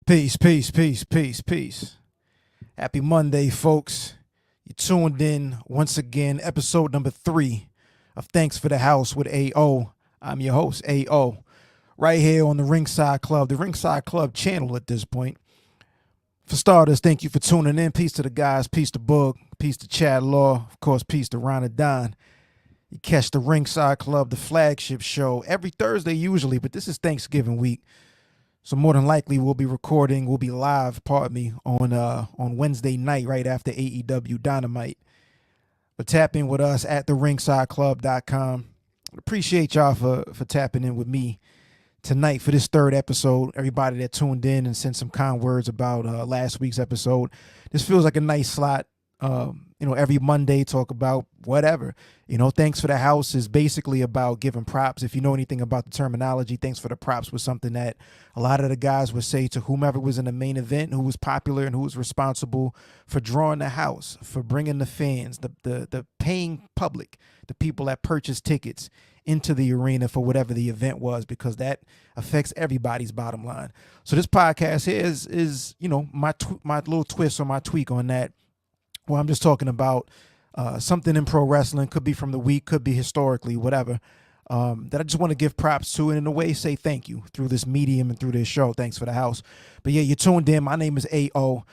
Peace, peace, peace, peace, peace. Happy Monday, folks. You tuned in once again, episode number 3 of Thanks for the House with AO. I'm your host, AO, right here on the Ringside Club channel at this point. For starters, thank you for tuning in. Peace to the guys, peace to Boog, peace to Chad Law, of course, peace to Ron and Don. You catch the Ringside Club, the flagship show, every Thursday usually, but this is Thanksgiving week. So more than likely we'll be live, on Wednesday night right after AEW Dynamite. But tap in with us at theringsideclub.com. Appreciate y'all for tapping in with me tonight for this third episode. Everybody that tuned in and sent some kind words about last week's episode. This feels like a nice slot. Every Monday talk about whatever. Thanks for the house is basically about giving props. If you know anything about the terminology, thanks for the props was something that a lot of the guys would say to whomever was in the main event, who was popular and who was responsible for drawing the house, for bringing the fans, the paying public, the people that purchased tickets into the arena for whatever the event was, because that affects everybody's bottom line. So this podcast here is my little twist or my tweak on that. Well, I'm just talking about something in pro wrestling, could be from the week, could be historically, whatever, that I just want to give props to and in a way say thank you through this medium and through this show. Thanks for the house. But yeah, you tuned in. My name is AO.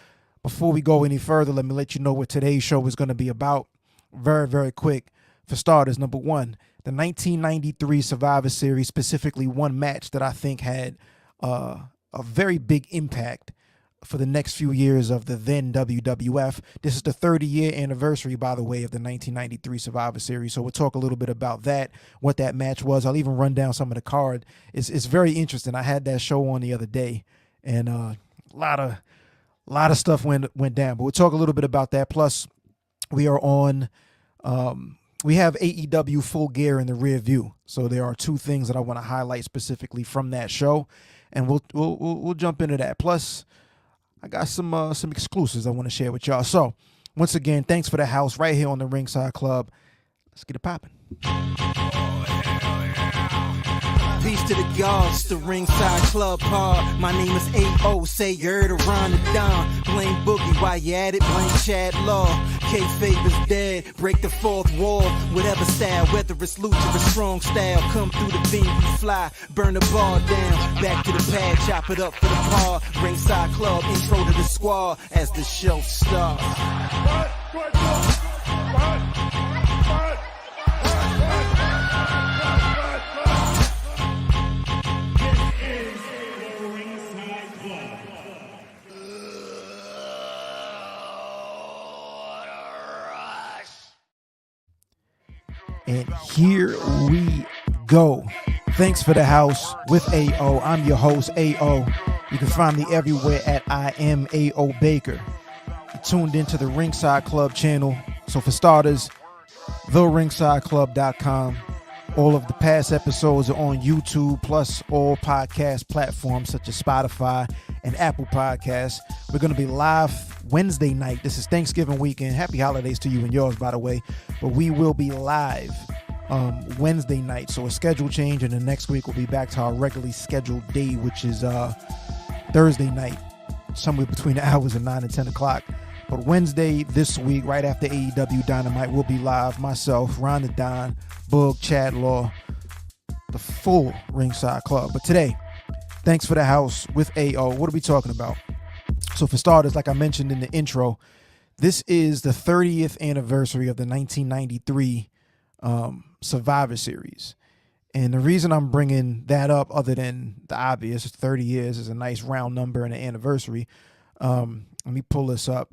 Before we go any further, let me let you know what today's show is going to be about. Very, very quick. For starters, number one, the 1993 Survivor Series, specifically one match that I think had a very big impact for the next few years of the then WWF. This is the 30-year anniversary, by the way, of the 1993 Survivor Series. So we'll talk a little bit about that, what that match was. I'll even run down some of the card. It's very interesting. I had that show on the other day, and a lot of stuff went down. But we'll talk a little bit about that. Plus, we are on. We have AEW Full Gear in the rear view. So there are two things that I want to highlight specifically from that show, and we'll jump into that. Plus, I got some exclusives I want to share with y'all. So, once again, thanks for the house right here on the Ringside Club. Let's get it popping. Peace to the gods, the Ringside Club pod. My name is A.O. Say you heard around the Don. Blame Boogie while you at it, blame Chad Law. K-Fabe is dead, break the fourth wall. Whatever style, whether it's lucha or strong style. Come through the venue, fly, burn the bar down. Back to the pad, chop it up for the par. Ringside Club, intro to the squad as the show starts. And here we go. Thanks for the house with AO. I'm your host, AO. You can find me everywhere at I am AO Baker. You tuned into the Ringside Club channel. So for starters, theringsideclub.com. All of the past episodes are on YouTube, plus all podcast platforms such as Spotify and Apple Podcasts. We're going to be live Wednesday night. This is Thanksgiving weekend. Happy holidays to you and yours, by the way. But we will be live Wednesday night. So a schedule change, and the next week we'll be back to our regularly scheduled day, which is Thursday night, somewhere between the hours of 9 and 10 o'clock. But Wednesday this week, right after AEW Dynamite, we'll be live. Myself, Ron and Don, Boog, Chad Law, the full Ringside Club. But today, thanks for the house with AO. What are we talking about? So for starters, like I mentioned in the intro, this is the 30th anniversary of the 1993 Survivor Series. And the reason I'm bringing that up, other than the obvious, 30 years is a nice round number and an anniversary. Let me pull this up.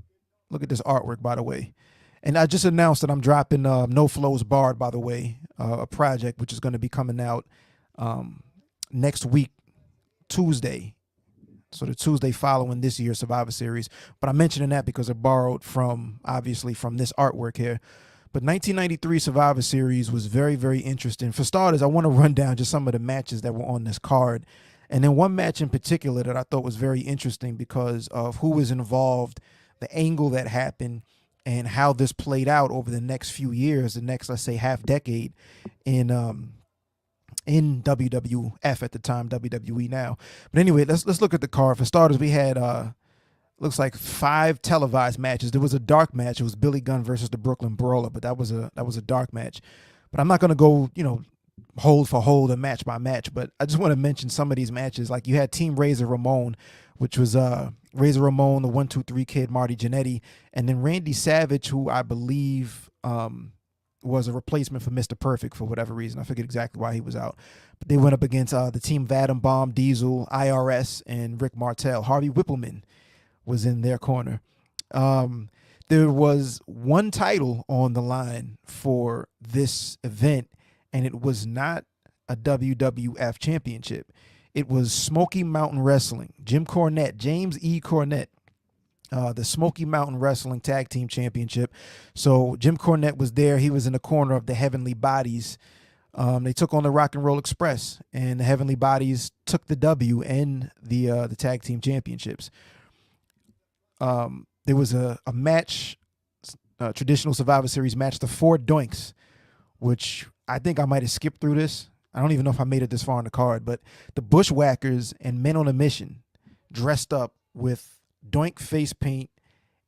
Look at this artwork, by the way. And I just announced that I'm dropping No Flows Barred, by the way, a project which is going to be coming out next week, Tuesday. So the Tuesday following this year's Survivor Series. But I'm mentioning that because it borrowed from, obviously, from this artwork here. But 1993 Survivor Series was very, very interesting. For starters, I want to run down just some of the matches that were on this card. And then one match in particular that I thought was very interesting because of who was involved, the angle that happened, and how this played out over the next few years, the next, let's say, half decade in in WWF at the time, WWE now. But anyway, let's look at the card. For starters, we had looks like 5 televised matches. There was a dark match. It was Billy Gunn versus the Brooklyn Brawler, but that was a dark match. But I'm not going to go, hold for hold and match by match, but I just want to mention some of these matches. Like you had Team Razor Ramon, which was Razor Ramon, the 1-2-3 Kid, Marty Jannetty, and then Randy Savage, who I believe was a replacement for Mr. Perfect for whatever reason. I forget exactly why he was out. But they went up against the team Vadim Bomb, Diesel, IRS, and Rick Martel. Harvey Whippleman was in their corner. There was one title on the line for this event, and it was not a WWF championship. It was Smoky Mountain Wrestling. James E. Cornette, the Smoky Mountain Wrestling Tag Team Championship. So Jim Cornette was there. He was in the corner of the Heavenly Bodies. They took on the Rock and Roll Express, and the Heavenly Bodies took the W and the Tag Team Championships. There was a match, traditional Survivor Series match, the 4 Doinks, which I think I might have skipped through this. I don't even know if I made it this far in the card, but the Bushwhackers and Men on a Mission dressed up with Doink face paint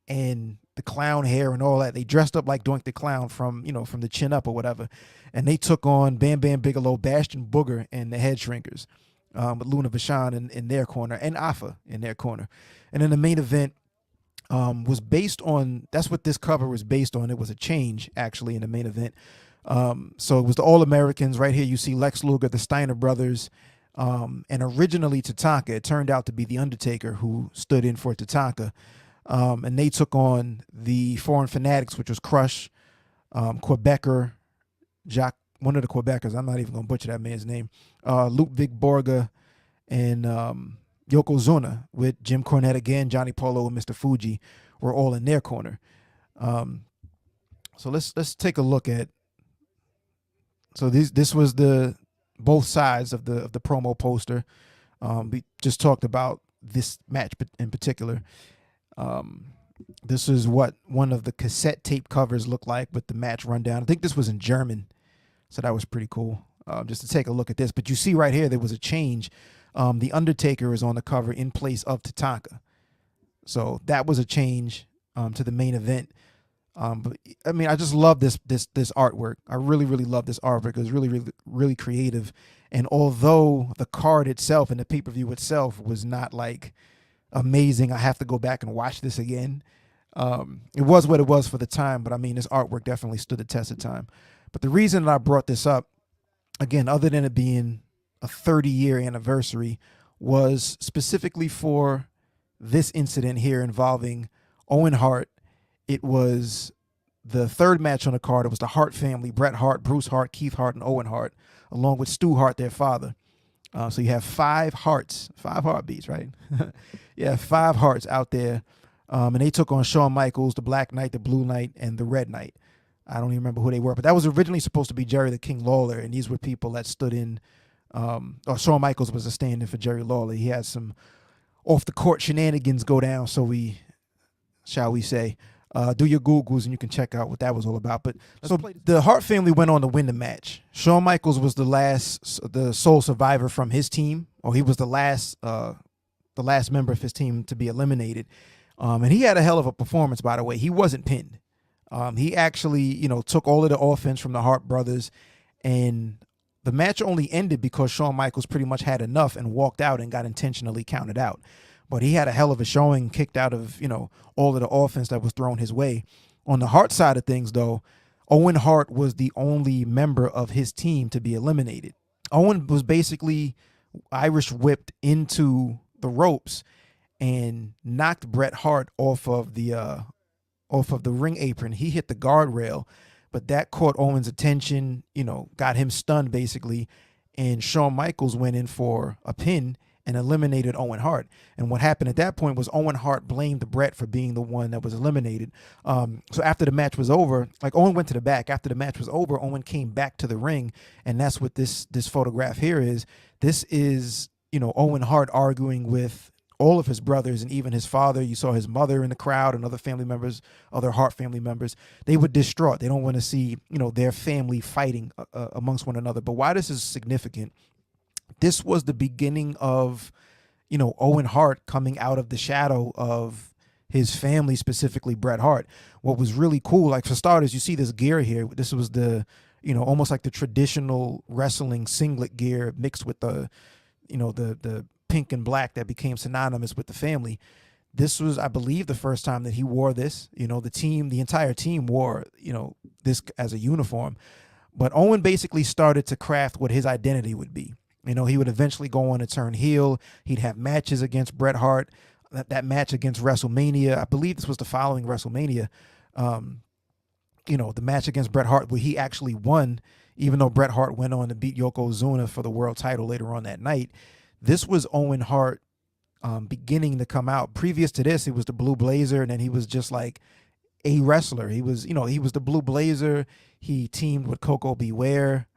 and the clown hair and all that. They dressed up like Doink the Clown from the chin up or whatever. And they took on Bam Bam Bigelow, Bastion Booger, and the Head Shrinkers, with Luna Vachon in their corner and Afa in their corner. And then the main event was based on, that's what this cover was based on. It was a change, actually, in the main event. So it was the All-Americans. Right here you see Lex Luger, the Steiner brothers, and originally Tatanka. It turned out to be The Undertaker who stood in for Tatanka. And they took on the Foreign Fanatics, which was Crush, Quebecer, Jacques, one of the Quebecers. I'm not even going to butcher that man's name. Ludwig Borga and Yokozuna, with Jim Cornette again, Johnny Polo, and Mr. Fuji were all in their corner. So let's take a look at. So this was the both sides of the promo poster. We just talked about this match in particular. This is what one of the cassette tape covers looked like with the match rundown. I think this was in German, so that was pretty cool. Just to take a look at this. But you see right here, there was a change. The Undertaker is on the cover in place of Tatanka. So that was a change to the main event. But I mean, I just love this artwork. I really, really love this artwork. It was really, really, really creative. And although the card itself and the pay-per-view itself was not like amazing, I have to go back and watch this again. It was what it was for the time, but I mean, this artwork definitely stood the test of time. But the reason that I brought this up, again, other than it being a 30-year anniversary, was specifically for this incident here involving Owen Hart. It was the third match on the card. It was the Hart family: Bret Hart, Bruce Hart, Keith Hart, and Owen Hart, along with Stu Hart, their father. So you have 5 Harts, 5 heartbeats, right? Yeah, 5 Harts out there. And they took on Shawn Michaels, the Black Knight, the Blue Knight, and the Red Knight. I don't even remember who they were, but that was originally supposed to be Jerry the King Lawler, and these were people that stood in, or Shawn Michaels was a stand-in for Jerry Lawler. He had some off-the-court shenanigans go down, shall we say. Do your Googles and you can check out what that was all about. But so the Hart family went on to win the match. Shawn Michaels was the sole survivor from his team, or he was the last member of his team to be eliminated. And he had a hell of a performance, by the way. He wasn't pinned. He actually, took all of the offense from the Hart brothers, and the match only ended because Shawn Michaels pretty much had enough and walked out and got intentionally counted out. But he had a hell of a showing, kicked out of, all of the offense that was thrown his way. On the Hart side of things, though, Owen Hart was the only member of his team to be eliminated. Owen was basically Irish whipped into the ropes and knocked Bret Hart off of the ring apron. He hit the guardrail, but that caught Owen's attention, got him stunned basically. And Shawn Michaels went in for a pin and eliminated Owen Hart. And what happened at that point was Owen Hart blamed Bret for being the one that was eliminated. So after the match was over, Owen went to the back. After the match was over, Owen came back to the ring, and that's what this photograph here is. This is, Owen Hart arguing with all of his brothers and even his father. You saw his mother in the crowd and other family members, other Hart family members. They were distraught. They don't want to see, their family fighting amongst one another. But why this is significant, this was the beginning of, Owen Hart coming out of the shadow of his family, specifically Bret Hart. What was really cool, like for starters, you see this gear here. This was the, almost like the traditional wrestling singlet gear mixed with the, the pink and black that became synonymous with the family. This was, I believe, the first time that he wore this. The entire team wore, this as a uniform. But Owen basically started to craft what his identity would be. He would eventually go on to turn heel. He'd have matches against Bret Hart. That match against WrestleMania, I believe this was the following WrestleMania. The match against Bret Hart where he actually won, even though Bret Hart went on to beat Yokozuna for the world title later on that night. This was Owen Hart beginning to come out. Previous to this, he was the Blue Blazer, and then he was just like a wrestler. He was, he was the Blue Blazer. He teamed with Coco Beware.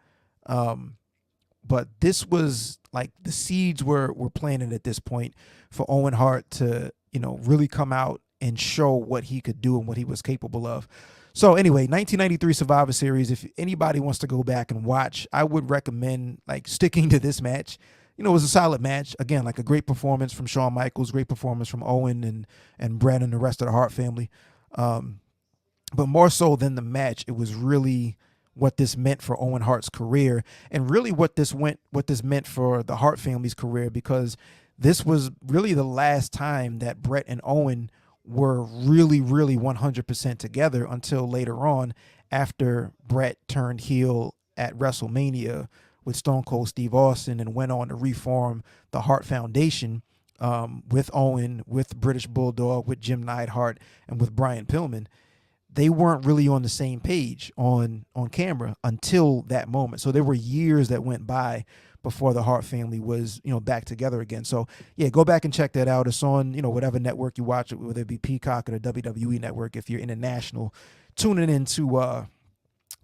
But this was like the seeds were planted at this point for Owen Hart to, really come out and show what he could do and what he was capable of. So anyway, 1993 Survivor Series, if anybody wants to go back and watch, I would recommend like sticking to this match. It was a solid match. Again, like a great performance from Shawn Michaels, great performance from Owen and Bret and the rest of the Hart family. But more so than the match, it was really what this meant for Owen Hart's career, and really what this meant for the Hart family's career, because this was really the last time that Bret and Owen were really, really 100% together until later on, after Bret turned heel at WrestleMania with Stone Cold Steve Austin and went on to reform the Hart Foundation with Owen, with British Bulldog, with Jim Neidhart, and with Brian Pillman. They weren't really on the same page on camera until that moment. So there were years that went by before the Hart family was, back together again. So yeah, go back and check that out. It's on, whatever network you watch it, whether it be Peacock or the WWE network. If you're international, tuning into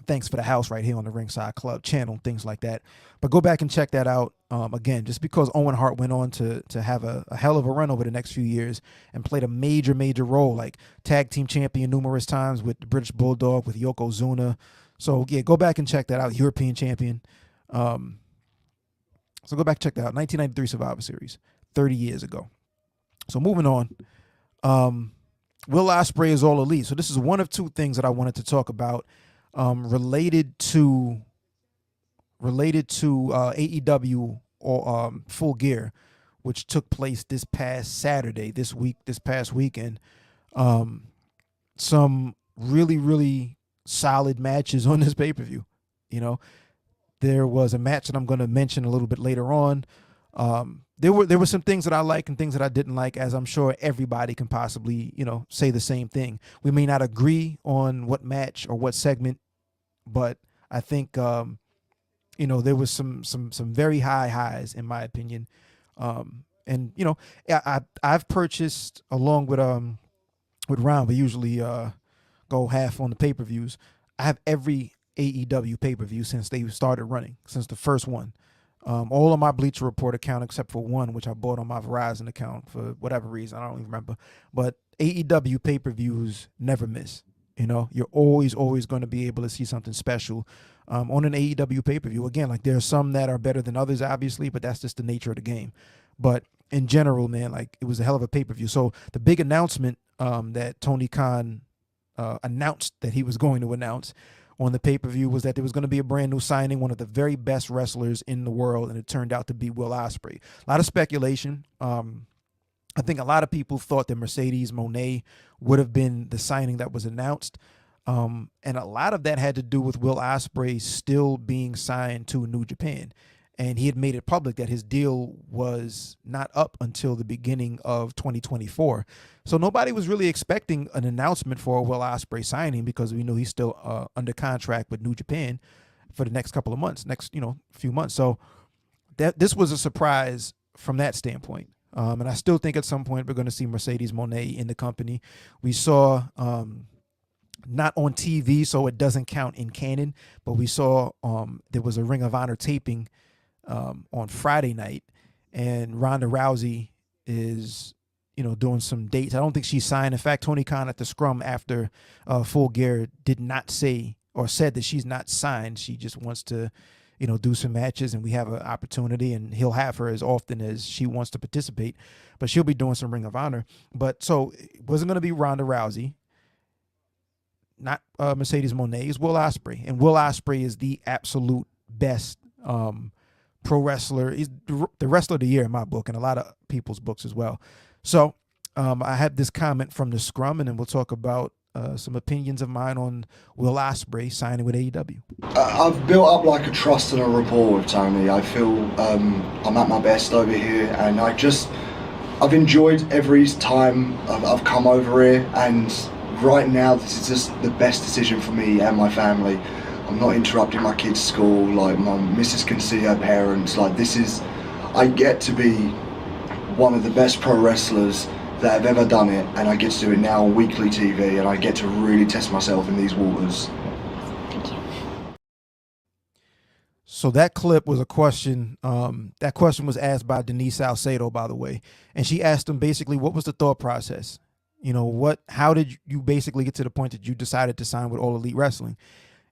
Thanks for the House right here on the Ringside Club channel, things like that. But go back and check that out. Again, just because Owen Hart went on to have a hell of a run over the next few years and played a major, major role, like tag team champion numerous times with the British Bulldog, with Yokozuna. So yeah, go back and check that out. European champion. So go back and check that out. 1993 Survivor Series, 30 years ago. So moving on. Will Ospreay is All Elite. So this is one of two things that I wanted to talk about related to AEW or Full Gear, which took place this past Saturday, this past weekend. Some really, really solid matches on this pay-per-view. There was a match that I'm going to mention a little bit later on. There were some things that I like and things that I didn't like, as I'm sure everybody can possibly, say the same thing. We may not agree on what match or what segment, but I think, there was some very high highs in my opinion. And I've purchased, along with Ron, we usually go half on the pay-per-views. I have every AEW pay-per-view since they started running, since the first one. All of my Bleacher Report account except for one, which I bought on my Verizon account for whatever reason. I don't even remember. But AEW pay-per-views never miss. You're always going to be able to see something special on an AEW pay-per-view. Again, like there are some that are better than others, obviously, but that's just the nature of the game. But in general, man, like it was a hell of a pay-per-view. So the big announcement that Tony Khan announced that he was going to announce on the pay-per-view was that there was going to be a brand new signing, one of the very best wrestlers in the world, and it turned out to be Will Ospreay. A lot of speculation. I think a lot of people thought that Mercedes Moné would have been the signing that was announced. And a lot of that had to do with Will Ospreay still being signed to New Japan. And he had made it public that his deal was not up until the beginning of 2024. So nobody was really expecting an announcement for a Will Ospreay signing, because we knew he's still under contract with New Japan for the next couple of months, few months. So this was a surprise from that standpoint. And I still think at some point we're going to see Mercedes Moné in the company. We saw, not on TV, so it doesn't count in canon, but we saw there was a Ring of Honor taping on Friday night, and Ronda Rousey is, doing some dates. I don't think she's signed. In fact, Tony Khan at the scrum after Full Gear did not say or said that she's not signed. She just wants to, do some matches, and we have an opportunity, and he'll have her as often as she wants to participate. But she'll be doing some Ring of Honor. But so it wasn't going to be Ronda Rousey, not Mercedes Moné. It's Will Ospreay, and Will Ospreay is the absolute best pro wrestler. He's the wrestler of the year in my book, and a lot of people's books as well. So I had this comment from the scrum, and then we'll talk about some opinions of mine on Will Ospreay signing with AEW. I've built up like a trust and a rapport with Tony. I feel I'm at my best over here, and I've enjoyed every time I've come over here, and right now this is just the best decision for me and my family. I'm not interrupting my kids' school, like my missus can see her parents. I get to be one of the best pro wrestlers that have ever done it, and I get to do it now on weekly TV, and I get to really test myself in these waters. Thank you. So that clip was a question. That question was asked by Denise Salcedo, by the way, and she asked him basically, what was the thought process? How did you basically get to the point that you decided to sign with All Elite Wrestling?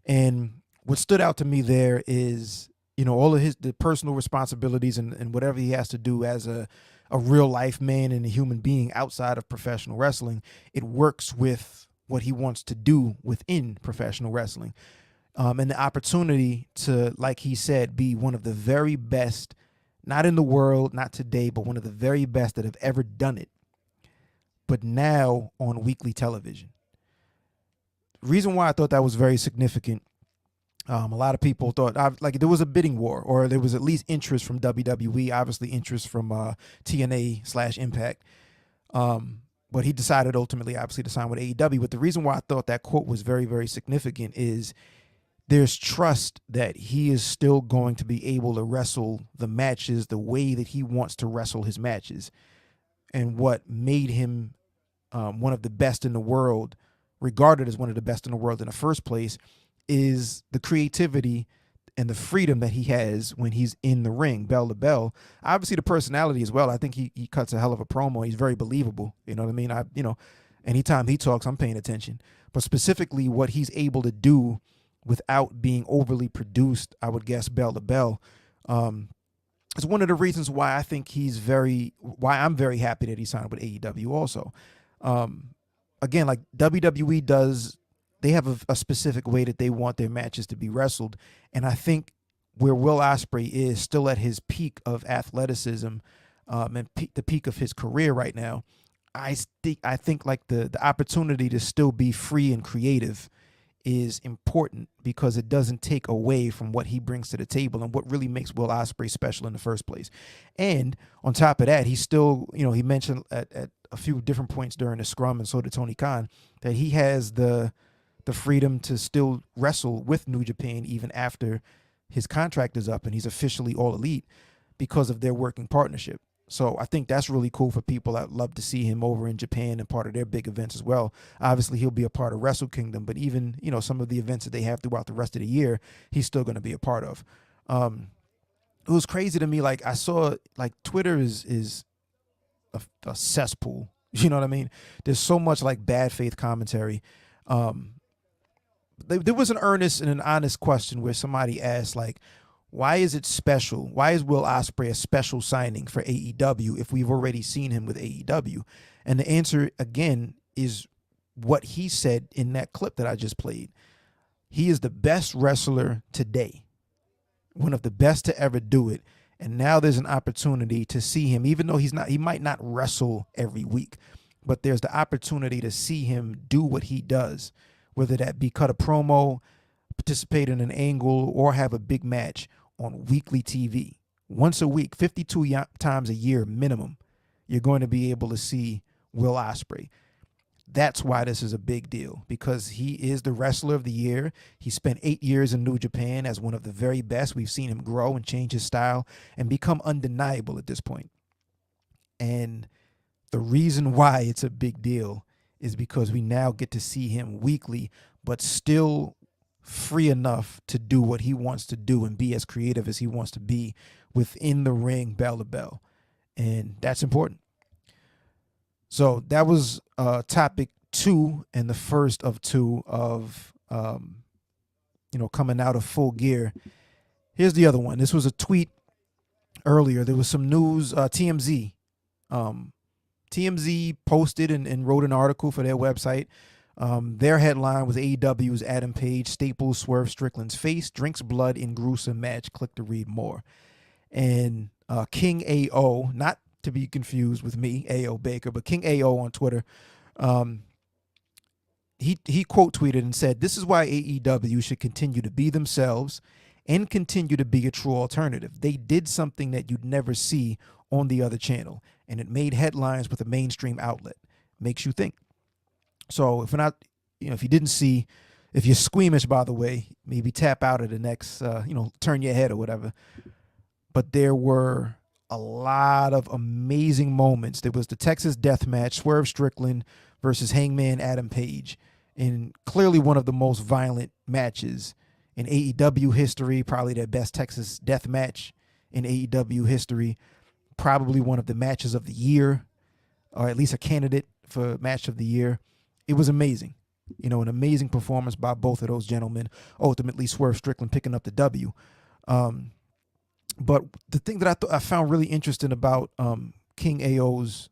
And what stood out to me there is, all of the personal responsibilities and whatever he has to do as a real life man and a human being outside of professional wrestling. It works with what he wants to do within professional wrestling. And the opportunity to, like he said, be one of the very best, not in the world, not today, but one of the very best that have ever done it, but now on weekly television. Reason why I thought that was very significant, a lot of people thought there was a bidding war, or there was at least interest from WWE, obviously interest from TNA/Impact. But he decided ultimately, obviously, to sign with AEW. But the reason why I thought that quote was very, very significant is there's trust that he is still going to be able to wrestle the matches the way that he wants to wrestle his matches. And what made him one of the best in the world, regarded as one of the best in the world in the first place, is the creativity and the freedom that he has when he's in the ring, bell to bell. Obviously, the personality as well. I think he cuts a hell of a promo. He's very believable. You know what I mean? Anytime he talks, I'm paying attention. But specifically, what he's able to do without being overly produced, I would guess, bell to bell, is one of the reasons why I think why I'm very happy that he signed with AEW also. Again, like WWE does, they have a specific way that they want their matches to be wrestled. And I think where Will Ospreay is still at his peak of athleticism and the peak of his career right now, I think like the opportunity to still be free and creative is important, because it doesn't take away from what he brings to the table and what really makes Will Ospreay special in the first place. And on top of that, he's still, he mentioned at a few different points during the scrum, and so did Tony Khan, that he has the freedom to still wrestle with New Japan even after his contract is up and he's officially All Elite, because of their working partnership. So I think that's really cool for people that love to see him over in Japan and part of their big events as well. Obviously, he'll be a part of Wrestle Kingdom, but even, some of the events that they have throughout the rest of the year, he's still going to be a part of. It was crazy to me. Like, I saw, like, Twitter is a cesspool. You know what I mean? There's so much like bad faith commentary. There was an earnest and an honest question where somebody asked, like, why is it special? Why is Will Ospreay a special signing for AEW if we've already seen him with AEW? And the answer, again, is what he said in that clip that I just played. He is the best wrestler today, one of the best to ever do it. And now there's an opportunity to see him, even though he might not wrestle every week, but there's the opportunity to see him do what he does, whether that be cut a promo, participate in an angle, or have a big match on weekly TV. Once a week, 52 times a year minimum, you're going to be able to see Will Ospreay. That's why this is a big deal, because he is the wrestler of the year. He spent 8 years in New Japan as one of the very best. We've seen him grow and change his style and become undeniable at this point. And the reason why it's a big deal is because we now get to see him weekly, but still free enough to do what he wants to do and be as creative as he wants to be within the ring, bell to bell. And that's important. So that was topic 2 and the first of 2 of coming out of Full Gear. Here's the other one. This was a tweet earlier. There was some news. TMZ posted and wrote an article for their website. Their headline was AEW's Adam Page staples Swerve Strickland's face, drinks blood in gruesome match. Click to read more. And King AO, not to be confused with me, AO Baker, but King AO on Twitter, he quote tweeted and said, "This is why AEW should continue to be themselves and continue to be a true alternative. They did something that you'd never see on the other channel, and it made headlines with a mainstream outlet. Makes you think." So if you didn't see, if you're squeamish, by the way, maybe tap out at the next, turn your head or whatever. But there were a lot of amazing moments. There was the Texas Death Match, Swerve Strickland versus Hangman Adam Page, in clearly one of the most violent matches in AEW history, probably their best Texas Death Match in AEW history, probably one of the matches of the year, or at least a candidate for match of the year. It was amazing. An amazing performance by both of those gentlemen. Ultimately, Swerve Strickland picking up the W. But the thing that I found really interesting about King AO's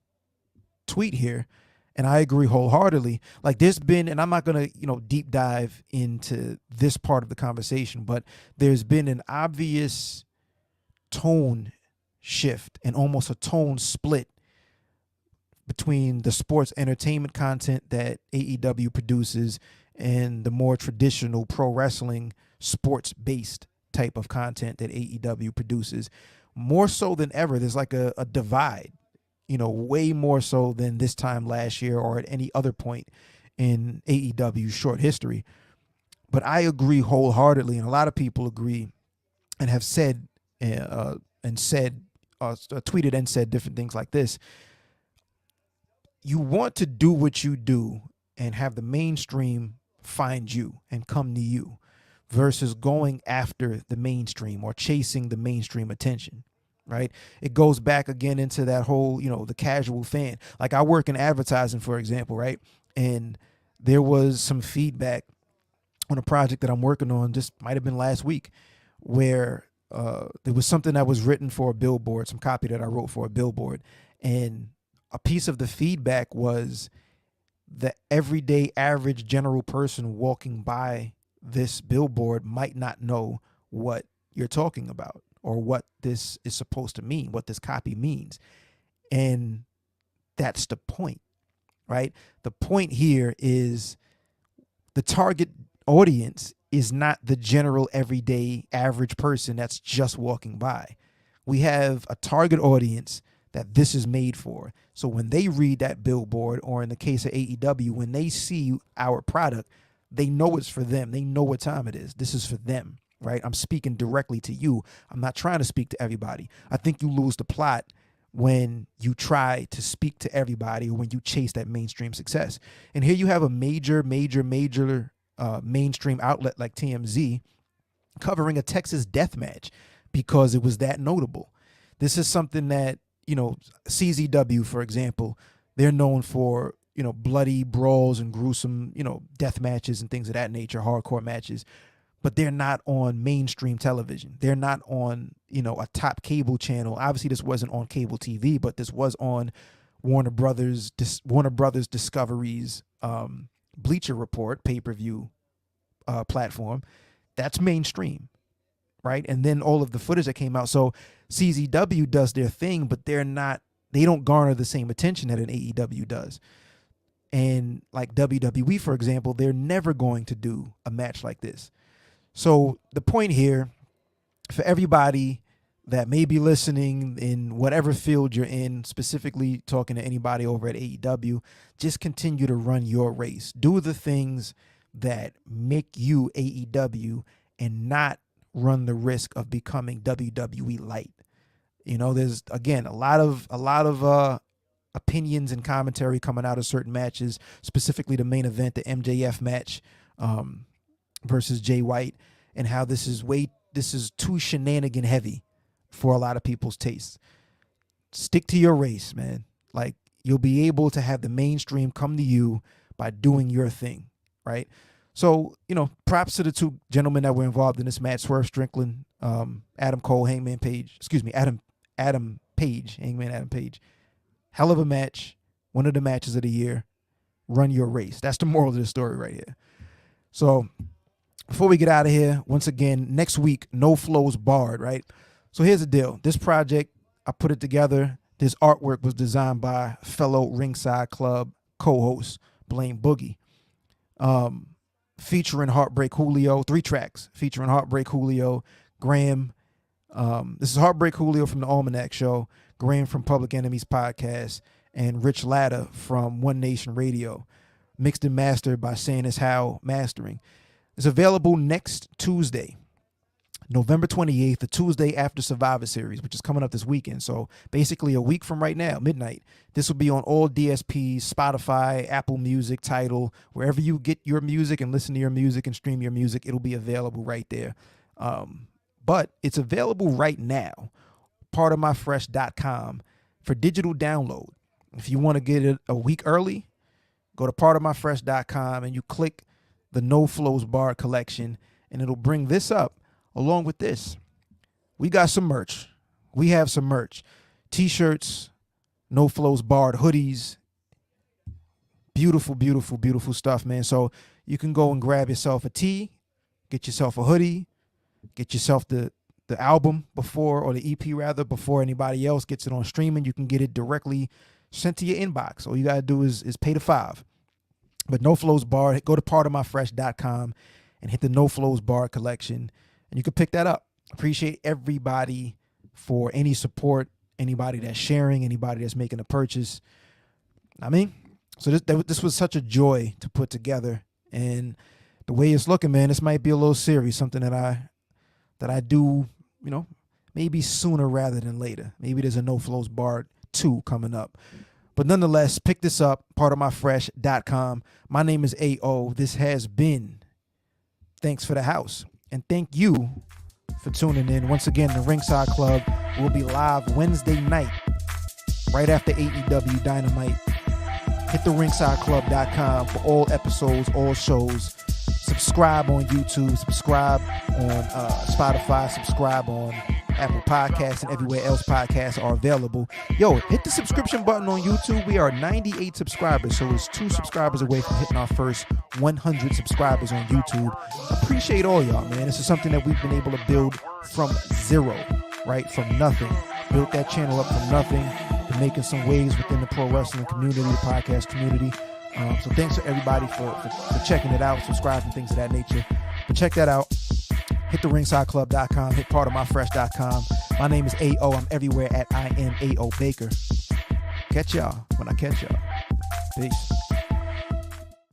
tweet here, and I agree wholeheartedly, like there's been, and I'm not going to, deep dive into this part of the conversation, but there's been an obvious tone shift and almost a tone split between the sports entertainment content that AEW produces and the more traditional pro wrestling sports-based type of content that AEW produces. More so than ever, there's like a divide, way more so than this time last year or at any other point in AEW's short history. But I agree wholeheartedly, and a lot of people agree and have said tweeted and said different things like this. You want to do what you do and have the mainstream find you and come to you versus going after the mainstream or chasing the mainstream attention, right? It goes back again into that whole, the casual fan. Like I work in advertising, for example, right? And there was some feedback on a project that I'm working on, just might have been last week, where there was something that was written for a billboard, some copy that I wrote for a billboard. And a piece of the feedback was the everyday average general person walking by this billboard might not know what you're talking about or what this is supposed to mean, what this copy means. And that's the point, right? The point here is the target audience is not the general everyday average person that's just walking by. We have a target audience that this is made for. So when they read that billboard, or in the case of AEW, when they see our product, they know it's for them. They know what time it is. This is for them, right? I'm speaking directly to you. I'm not trying to speak to everybody. I think you lose the plot when you try to speak to everybody or when you chase that mainstream success. And here you have a major mainstream outlet like TMZ covering a Texas death match because it was that notable. This is something that, CZW, for example, they're known for, bloody brawls and gruesome, death matches and things of that nature, hardcore matches, but they're not on mainstream television. They're not on, a top cable channel. Obviously, this wasn't on cable TV, but this was on Warner Brothers Discovery's Bleacher Report pay-per-view platform. That's mainstream, right? And then all of the footage that came out. So CZW does their thing, but they don't garner the same attention that an AEW does. And like WWE, for example, they're never going to do a match like this. So the point here, for everybody that may be listening in whatever field you're in, specifically talking to anybody over at AEW, just continue to run your race. Do the things that make you AEW and not run the risk of becoming WWE light. There's, again, a lot of opinions and commentary coming out of certain matches, specifically the main event, the MJF match versus Jay White, and how this is too shenanigan heavy for a lot of people's tastes. Stick to your race, man. Like, you'll be able to have the mainstream come to you by doing your thing, right? So, props to the two gentlemen that were involved in this match, Swerve Strickland, Adam Cole, Hangman Page, Adam Page, Hangman Adam Page. Hell of a match, one of the matches of the year. Run your race. That's the moral of the story right here. So before we get out of here, once again, next week, No Flows Barred, right? So here's the deal. This project, I put it together. This artwork was designed by fellow Ringside Club co-host Blaine Boogie. Featuring Heartbreak Julio, 3 tracks featuring Heartbreak Julio, Graham. This is Heartbreak Julio from the Almanac Show, Graham from Public Enemies Podcast, and Rich Latta from One Nation Radio. Mixed and mastered by Sanus Howe Mastering. It's available next Tuesday, November 28th, the Tuesday after Survivor Series, which is coming up this weekend. So basically a week from right now, midnight. This will be on all DSPs, Spotify, Apple Music, Tidal, wherever you get your music and listen to your music and stream your music, it'll be available right there. But it's available right now, partofmyfresh.com, for digital download. If you want to get it a week early, go to partofmyfresh.com and you click the No Flows Barred collection, and it'll bring this up along with this. We got some merch. We have some merch. T-shirts, No Flows Barred hoodies. Beautiful, beautiful, beautiful stuff, man. So you can go and grab yourself a tee, get yourself a hoodie, get yourself the album before, or the EP rather, before anybody else gets it on streaming. You can get it directly sent to your inbox. All you got to do is pay the $5. But No Flows Barred, go to partofmyfresh.com and hit the No Flows Barred collection, and you can pick that up. Appreciate everybody for any support, anybody that's sharing, anybody that's making a purchase. So this was such a joy to put together, and the way it's looking, man, this might be a little series, something that I do, maybe sooner rather than later. Maybe there's a No Flows Barred 2 coming up. But nonetheless, pick this up, partofmyfresh.com. My name is A.O. This has been Thanks for the House. And thank you for tuning in. Once again, the Ringside Club will be live Wednesday night, right after AEW Dynamite. Hit the ringsideclub.com for all episodes, all shows. Subscribe on YouTube, subscribe on Spotify, subscribe on Apple Podcasts, and everywhere else podcasts are available. Yo, hit the subscription button on YouTube. We are 98 subscribers, so it's 2 subscribers away from hitting our first 100 subscribers on YouTube. Appreciate all y'all, man. This is something that we've been able to build from zero, right? From nothing. Built that channel up from nothing. Been making some waves within the pro wrestling community, the podcast community. So thanks to everybody for checking it out, subscribing, things of that nature. But check that out. Hit the ringsideclub.com, hit partofmyfresh.com. My name is A.O. I'm everywhere at I am A.O. Baker. Catch y'all when I catch y'all. Peace.